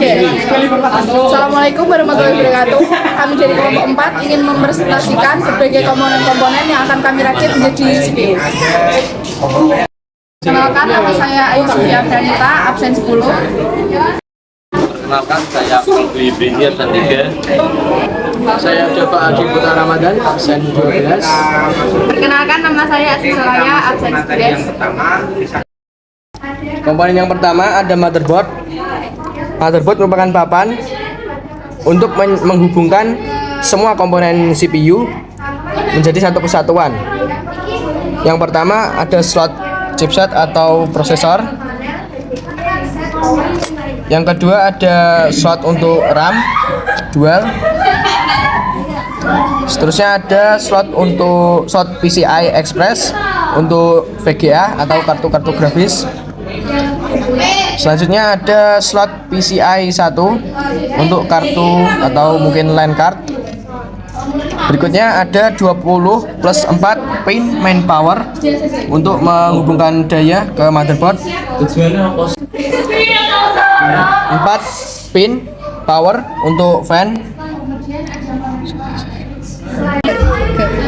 Assalamualaikum warahmatullahi wabarakatuh. Kami dari kelompok 4 ingin mempresentasikan berbagai komponen-komponen yang akan kami rakit menjadi CPU. Kenalkan, nama saya Ayu Sofia Danita, absen 10. Perkenalkan, saya Fadli Binir Santiga. Saya Jova Adi Putra Ramadan, absen 12. Perkenalkan, nama saya Asri Soraya, absen 11. Komponen yang pertama ada motherboard. Motherboard merupakan papan untuk menghubungkan semua komponen CPU menjadi satu kesatuan. Yang pertama ada slot chipset atau prosesor. Yang kedua ada slot untuk RAM dual. Seterusnya ada slot untuk slot PCI Express untuk VGA atau kartu-kartu grafis. Selanjutnya ada slot PCI 1 untuk kartu atau mungkin LAN card. Berikutnya ada 20 plus 4 pin main power untuk menghubungkan daya ke motherboard. 4 pin power untuk fan.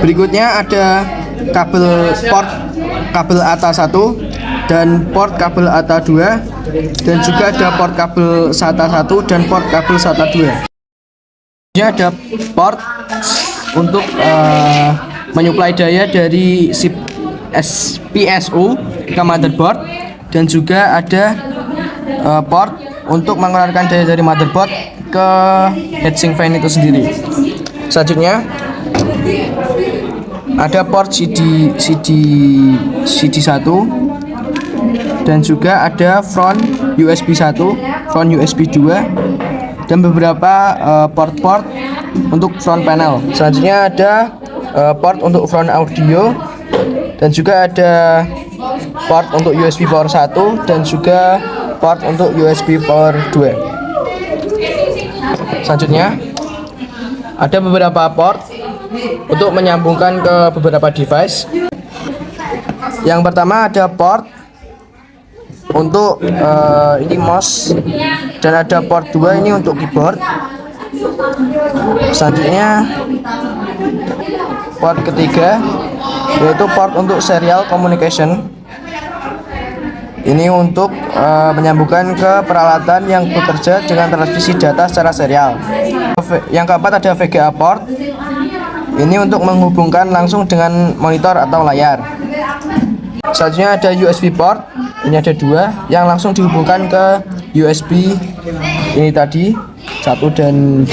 Berikutnya ada port kabel ATA 1 dan port kabel ATA 2, dan juga ada port kabel SATA 1 dan port kabel SATA 2. Ini ada port untuk menyuplai daya dari PSU ke motherboard, dan juga ada port untuk mengeluarkan daya dari motherboard ke heatsink fan itu sendiri. Selanjutnya ada port CD 1, dan juga ada front USB 1, front USB 2, dan beberapa port-port untuk front panel. Selanjutnya ada port untuk front audio, dan juga ada port untuk USB power 1 dan juga port untuk USB power 2. Selanjutnya ada beberapa port untuk menyambungkan ke beberapa device. Yang pertama ada port untuk ini mouse, dan ada port 2 ini untuk keyboard. Selanjutnya port ketiga yaitu port untuk serial communication. Ini untuk menyambungkan ke peralatan yang bekerja dengan transmisi data secara serial. Yang keempat ada VGA port. Ini untuk menghubungkan langsung dengan monitor atau layar. Selanjutnya ada USB port. Ini ada 2 yang langsung dihubungkan ke USB ini tadi 1 dan 2.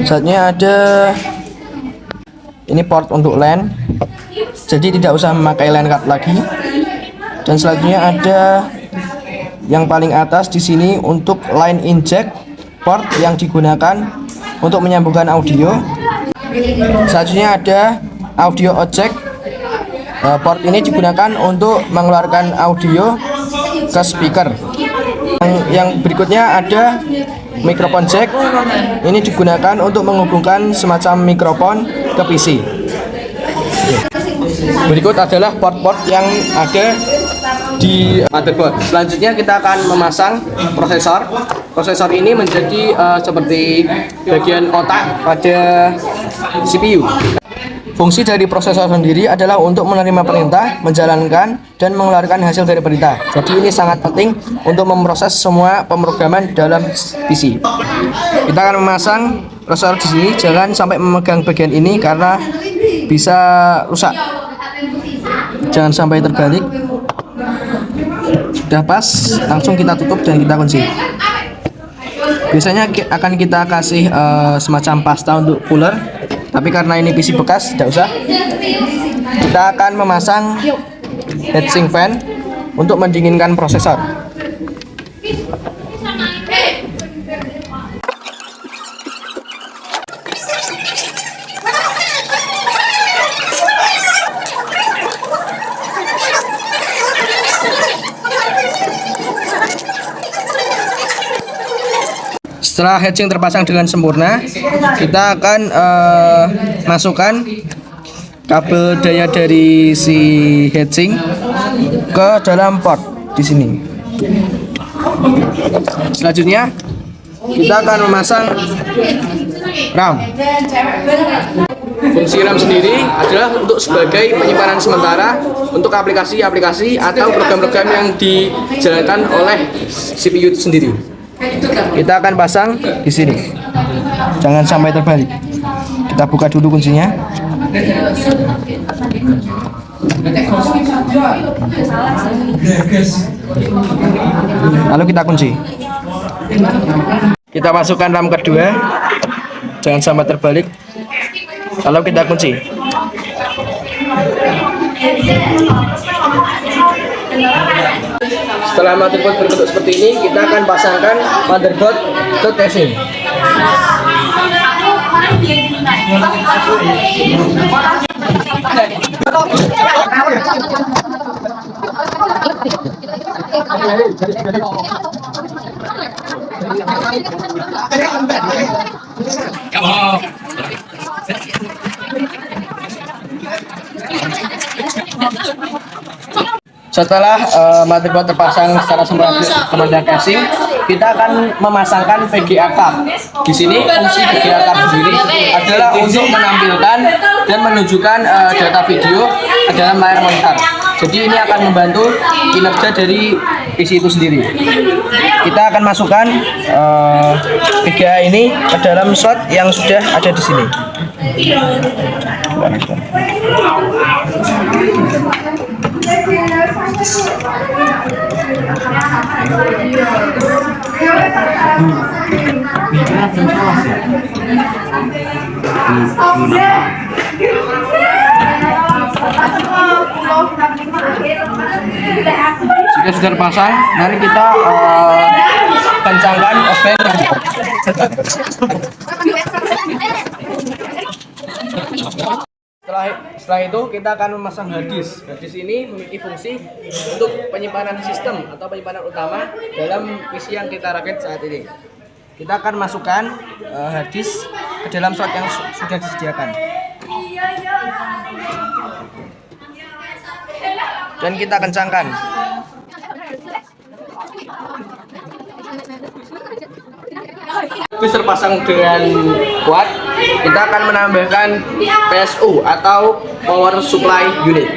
Selanjutnya ada ini port untuk LAN, jadi tidak usah memakai LAN card lagi. Dan selanjutnya ada yang paling atas di sini untuk line inject port yang digunakan untuk menyambungkan audio. Selanjutnya ada audio outjack. Port ini digunakan untuk mengeluarkan audio ke speaker. Yang berikutnya ada mikrofon jack. Ini digunakan untuk menghubungkan semacam mikrofon ke PC. Berikut adalah port-port yang ada di motherboard. Selanjutnya kita akan memasang prosesor. Prosesor ini menjadi seperti bagian otak pada CPU. Fungsi dari prosesor sendiri adalah untuk menerima perintah, menjalankan, dan mengeluarkan hasil dari perintah. Jadi ini sangat penting untuk memproses semua pemrograman dalam PC. Kita akan memasang prosesor di sini. Jangan sampai memegang bagian ini karena bisa rusak. Jangan sampai terbalik. Sudah pas, langsung kita tutup dan kita kunci. Biasanya akan kita kasih semacam pasta untuk cooler, tapi karena ini PC bekas tidak usah. Kita akan memasang heatsink fan untuk mendinginkan prosesor. Setelah heatsink terpasang dengan sempurna, kita akan masukkan kabel daya dari si heatsink ke dalam port di sini. Selanjutnya kita akan memasang RAM. Fungsi RAM sendiri adalah untuk sebagai penyimpanan sementara untuk aplikasi-aplikasi atau program-program yang dijalankan oleh CPU itu sendiri. Kita akan pasang di sini. Jangan sampai terbalik. Kita buka dulu kuncinya. Lalu kita kunci. Kita masukkan RAM kedua. Jangan sampai terbalik. Lalu kita kunci. Setelah motherboard berbentuk seperti ini, kita akan pasangkan motherboard ke casing. Setelah motherboard terpasang secara sempurna casing, kita akan memasangkan VGA card. Di sini fungsi VGA card sendiri adalah untuk menampilkan dan menunjukkan data video ke dalam layar monitor. Jadi ini akan membantu kinerja dari PC itu sendiri. Kita akan masukkan VGA ini ke dalam slot yang sudah ada di sini. Jika sudah terpasang, mari kita kencangkan oven. Setelah itu kita akan memasang hard disk. Hard disk ini memiliki fungsi untuk penyimpanan sistem atau penyimpanan utama dalam PC yang kita rakit saat ini. Kita akan masukkan hard disk ke dalam slot yang sudah disediakan. Dan kita kencangkan. Terpasang dengan kuat, kita akan menambahkan PSU atau Power Supply Unit.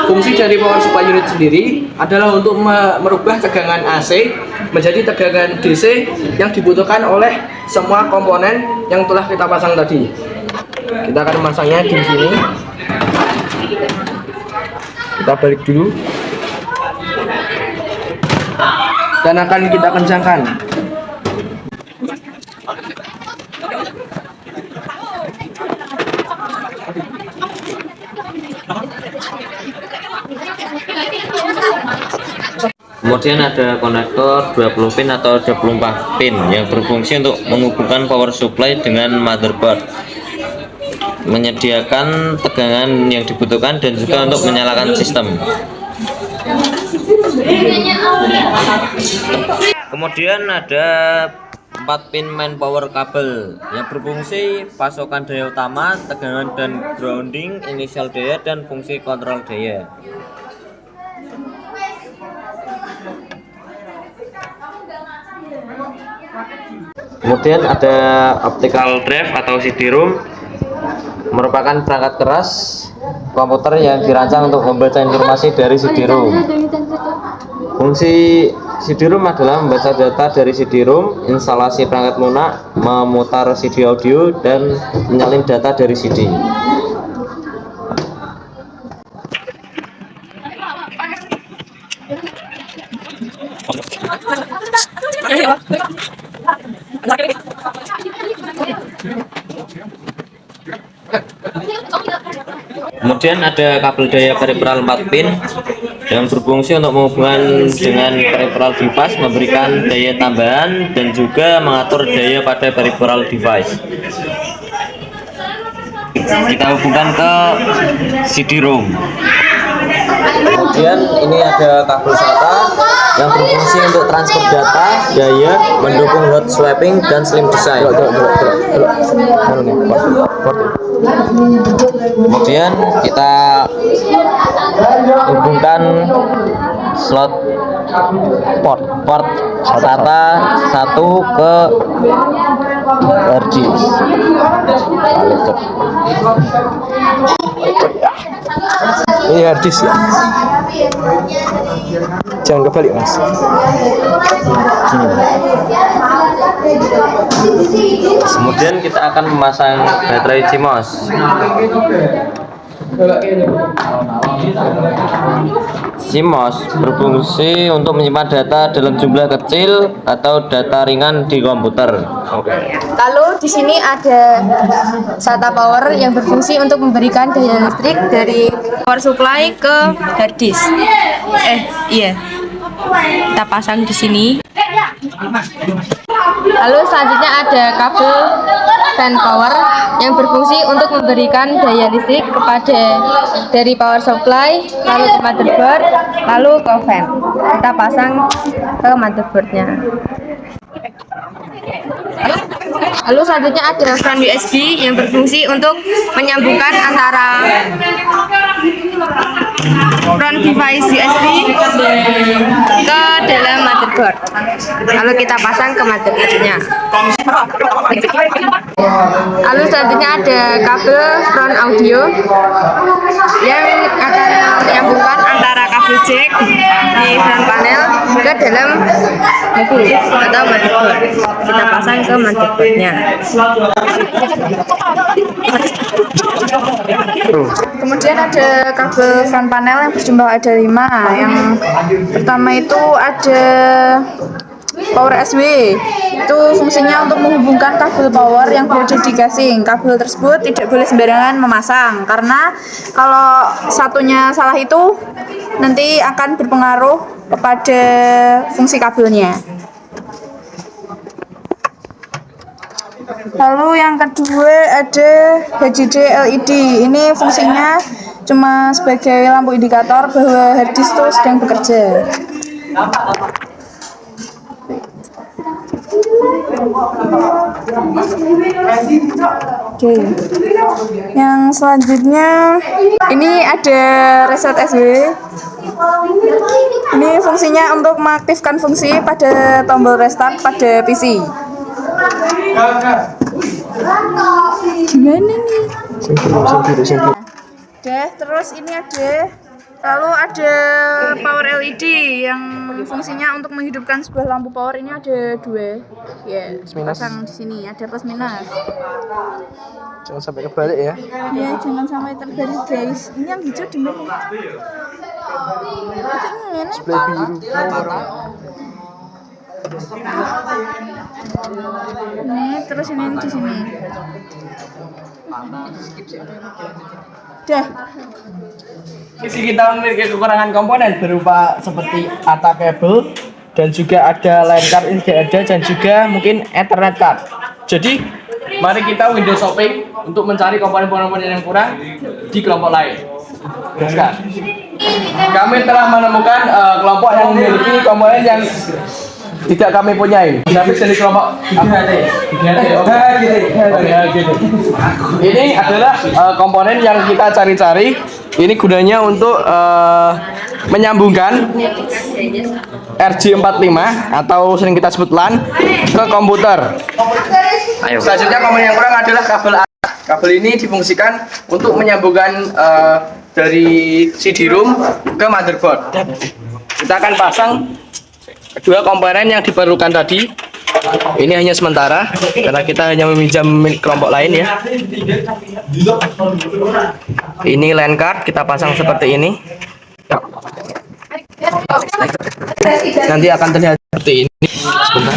Fungsi dari Power Supply Unit sendiri adalah untuk merubah tegangan AC menjadi tegangan DC yang dibutuhkan oleh semua komponen yang telah kita pasang tadi. Kita akan memasangnya di sini. Kita balik dulu dan akan kita kencangkan. Kemudian ada konektor 20 pin atau 24 pin yang berfungsi untuk menghubungkan power supply dengan motherboard, menyediakan tegangan yang dibutuhkan dan juga untuk menyalakan sistem. Kemudian ada 4 pin main power kabel yang berfungsi pasokan daya utama, tegangan dan grounding, inisial daya dan fungsi kontrol daya. Kemudian ada optical drive atau CD-ROM, merupakan perangkat keras komputer yang dirancang untuk membaca informasi dari CD-ROM. Fungsi CD-ROM adalah membaca data dari CD-ROM, instalasi perangkat lunak, memutar CD audio, dan menyalin data dari CD. Kemudian ada kabel daya peripheral 4 pin yang berfungsi untuk menghubungkan dengan peripheral device, memberikan daya tambahan dan juga mengatur daya pada peripheral device. Kita hubungkan ke CD-ROM. Kemudian ini ada kabel SATA yang berfungsi untuk transfer data, daya, mendukung hot swapping dan slim design. Kemudian kita hubungkan slot port SATA 1 ke hard disk. ini hard disk ya, jangan kebalik mas. Gini. Kemudian kita akan memasang baterai CMOS. CMOS berfungsi untuk menyimpan data dalam jumlah kecil atau data ringan di komputer. Lalu di sini ada SATA power yang berfungsi untuk memberikan daya listrik dari power supply ke hard disk. Iya. Kita pasang di sini. Lalu selanjutnya ada kabel fan power yang berfungsi untuk memberikan daya listrik kepada dari power supply, lalu ke motherboard, lalu ke fan. Kita pasang ke motherboardnya. Lalu selanjutnya ada fan USB yang berfungsi untuk menyambungkan antara front device USB ke dalam motherboard. Lalu kita pasang ke motherboardnya. Lalu selanjutnya ada kabel front audio yang akan menyambungkan antara kabel jack di front panel ke dalam mobil atau motherboard. Kita pasang ke motherboardnya. Kemudian ada kabel front panel yang berjumlah ada 5. Yang pertama itu ada power SW. Itu fungsinya untuk menghubungkan kabel power yang berada di casing. Kabel tersebut tidak boleh sembarangan memasang karena kalau satunya salah itu nanti akan berpengaruh kepada fungsi kabelnya. Lalu yang kedua ada HDD LED. Ini fungsinya cuma sebagai lampu indikator bahwa hard disk itu sedang bekerja. Oke. Yang selanjutnya ini ada reset SW. Ini fungsinya untuk mengaktifkan fungsi pada tombol restart pada PC. Gimana nih? Terus ini ada, lalu ada power LED yang fungsinya untuk menghidupkan sebuah lampu power. Ini ada 2, ya, pasang di sini ada plus minus. Jangan sampai kebalik ya. Ya, jangan sampai terbalik guys. Ini yang hijau di mana? Display biru. Ini terus ini di sini. Dah. Isi kita memiliki kekurangan komponen berupa seperti ATA kabel dan juga ada line card ini tidak ada, dan juga mungkin Ethernet card. Jadi mari kita window shopping untuk mencari komponen-komponen yang kurang di kelompok lain. Sekarang kami telah menemukan kelompok yang memiliki komponen yang tidak kami punyai. Tapi dari kelompok ini adalah komponen yang kita cari-cari. Ini gunanya untuk menyambungkan RJ45 atau sering kita sebut LAN ke komputer. Selanjutnya komponen yang kurang adalah kabel A. Kabel ini difungsikan untuk menyambungkan dari CD-ROM ke motherboard. Kita akan pasang kedua komponen yang diperlukan tadi. Ini hanya sementara karena kita hanya meminjam kelompok lain ya. Ini LAN card kita pasang seperti ini. Nanti akan terlihat seperti ini. Sebentar.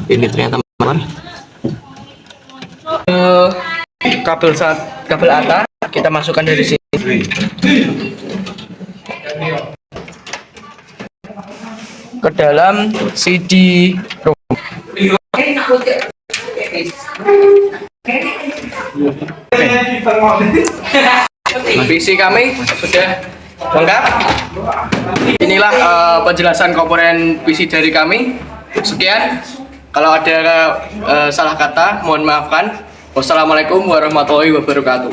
Ini ternyata mana? Kabel ATA kita masukkan dari sini. Ke dalam CD-ROM. PC kami sudah lengkap. Inilah penjelasan komponen PC dari kami. Sekian. Kalau ada salah kata, mohon maafkan. Wassalamualaikum warahmatullahi wabarakatuh.